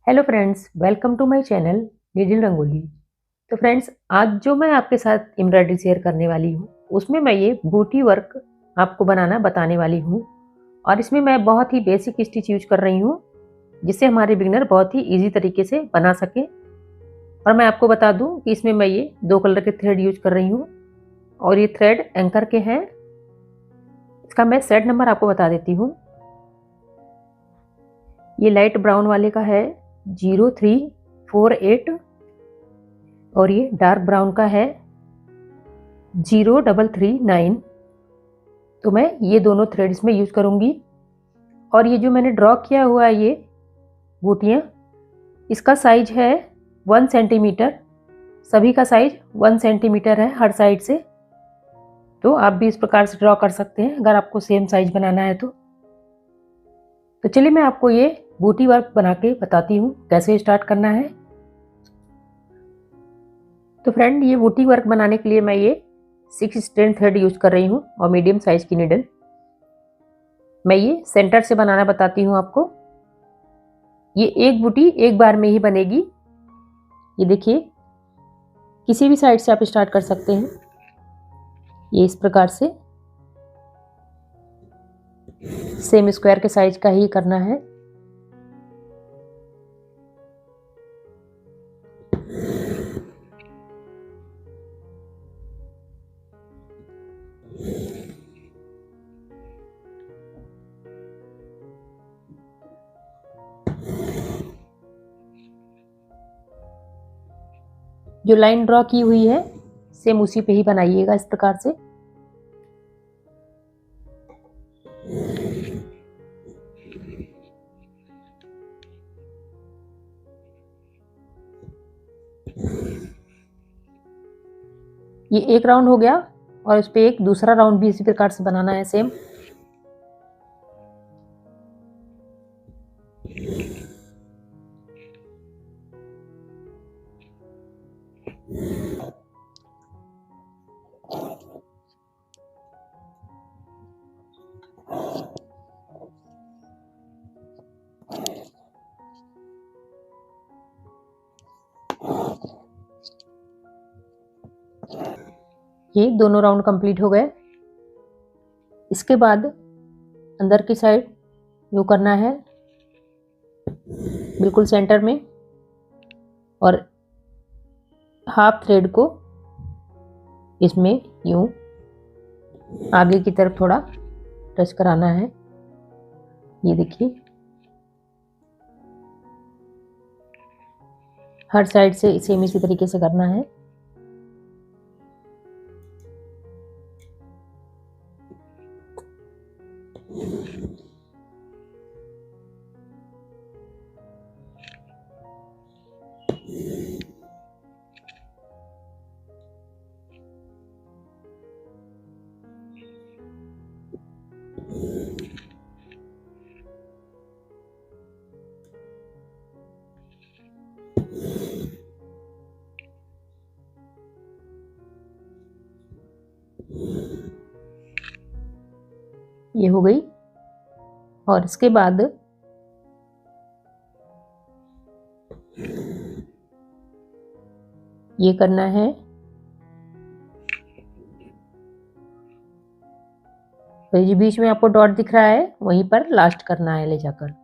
Hello friends, welcome to my channel needle rangoli. तो friends, आज जो मैं आपके साथ एम्ब्रॉयडरी शेयर करने वाली हूँ उसमें मैं ये बूटी वर्क आपको बनाना बताने वाली हूँ। और इसमें मैं बहुत ही बेसिक स्टिच यूज कर रही हूँ जिससे हमारे बिगिनर बहुत ही इजी तरीके से बना सके। और मैं आपको बता दूं कि इसमें मैं ये 2 कलर के थ्रेड यूज कर रही हूँ और ये थ्रेड एंकर के हैं। इसका मैं सेट नंबर आपको बता देती हूँ। ये लाइट ब्राउन वाले का है 0348 और ये डार्क ब्राउन का है 0339। तो मैं ये दोनों थ्रेड्स में यूज करूंगी। और ये जो मैंने ड्रॉ किया हुआ है ये बूटियाँ, इसका साइज है 1 सेंटीमीटर। सभी का साइज 1 सेंटीमीटर है हर साइड से। तो आप भी इस प्रकार से ड्रॉ कर सकते हैं अगर आपको सेम साइज बनाना है तो चलिए मैं आपको ये बूटी वर्क बना के बताती हूँ कैसे स्टार्ट करना है। तो फ्रेंड, ये बूटी वर्क बनाने के लिए मैं ये 6 स्ट्रैंड थ्रेड यूज कर रही हूँ और मीडियम साइज की नीडल। मैं ये सेंटर से बनाना बताती हूँ आपको। ये एक बूटी एक बार में ही बनेगी। ये देखिए, किसी भी साइड से आप स्टार्ट कर सकते हैं। ये इस प्रकार से सेम स्क्वायर के साइज का ही करना है। जो लाइन ड्रॉ की हुई है सेम उसी पे ही बनाइएगा इस प्रकार से। ये एक राउंड हो गया और इस पे एक दूसरा राउंड भी इसी प्रकार से बनाना है सेम। ये दोनों राउंड कंप्लीट हो गए। इसके बाद अंदर की साइड जो करना है बिल्कुल सेंटर में, और हाफ थ्रेड को इसमें यूं आगे की तरफ थोड़ा टच कराना है। ये देखिए, हर साइड से सेम इसी तरीके से करना है। ये हो गई। और इसके बाद ये करना है, तो ये बीच में आपको डॉट दिख रहा है वहीं पर लास्ट करना है ले जाकर।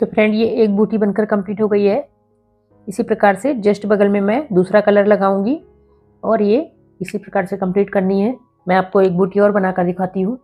तो फ्रेंड ये एक बूटी बनकर कंप्लीट हो गई है। इसी प्रकार से जस्ट बगल में मैं दूसरा कलर लगाऊंगी और ये इसी प्रकार से कंप्लीट करनी है। मैं आपको एक बूटी और बनाकर दिखाती हूँ।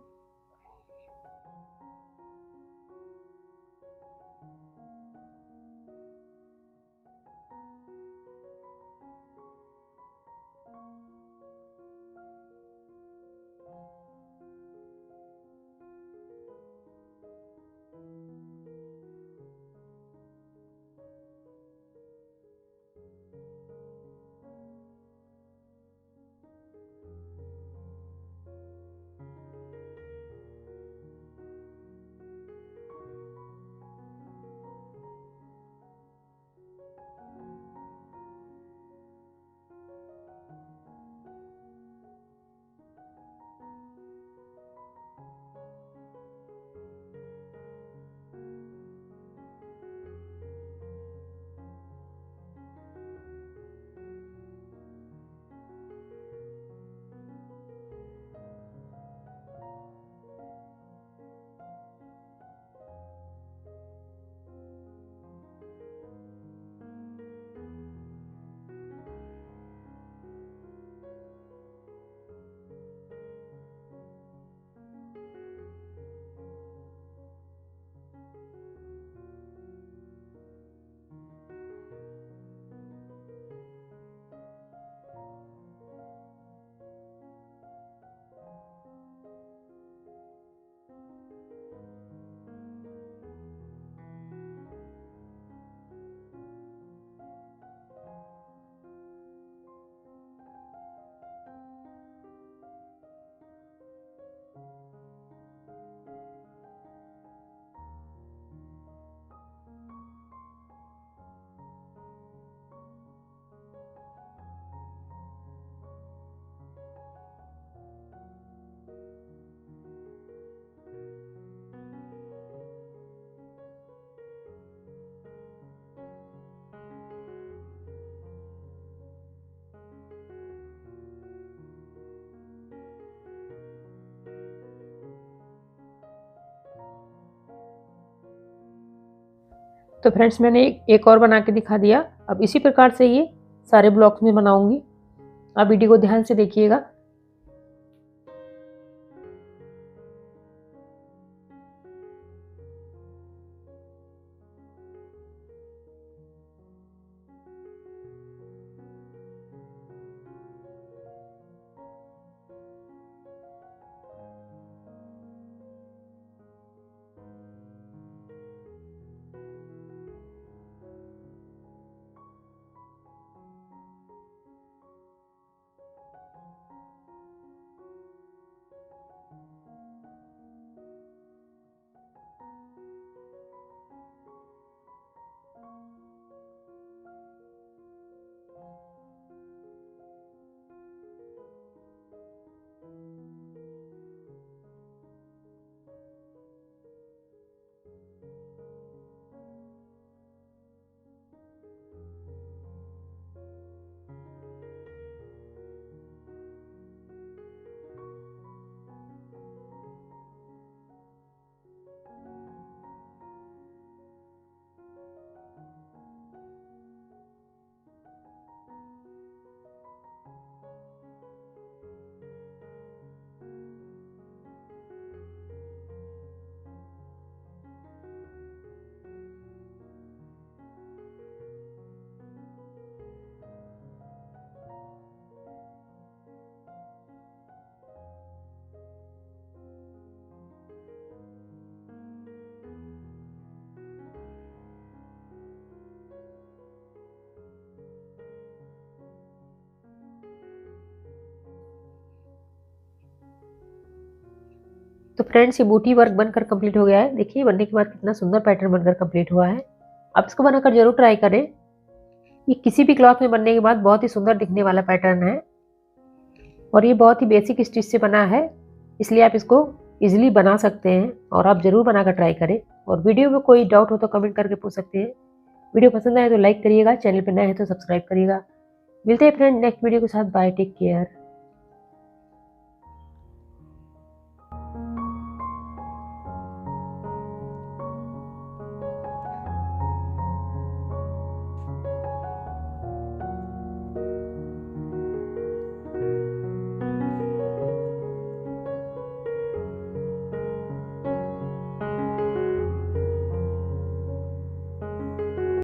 तो फ्रेंड्स मैंने एक और बना के दिखा दिया। अब इसी प्रकार से ये सारे ब्लॉक्स में बनाऊंगी। आप वीडियो को ध्यान से देखिएगा। तो फ्रेंड्स ये बूटी वर्क बनकर कंप्लीट हो गया है। देखिए बनने के बाद कितना सुंदर पैटर्न बनकर कंप्लीट हुआ है। आप इसको बनाकर जरूर ट्राई करें। ये किसी भी क्लॉथ में बनने के बाद बहुत ही सुंदर दिखने वाला पैटर्न है और ये बहुत ही बेसिक स्टिच से बना है, इसलिए आप इसको इजीली बना सकते हैं और आप ज़रूर बनाकर ट्राई करें। और वीडियो में कोई डाउट हो तो कमेंट करके पूछ सकते हैं। वीडियो पसंद आए तो लाइक करिएगा, चैनल पर नए हैं तो सब्सक्राइब करिएगा। मिलते हैं फ्रेंड नेक्स्ट वीडियो के साथ। Bye, take care.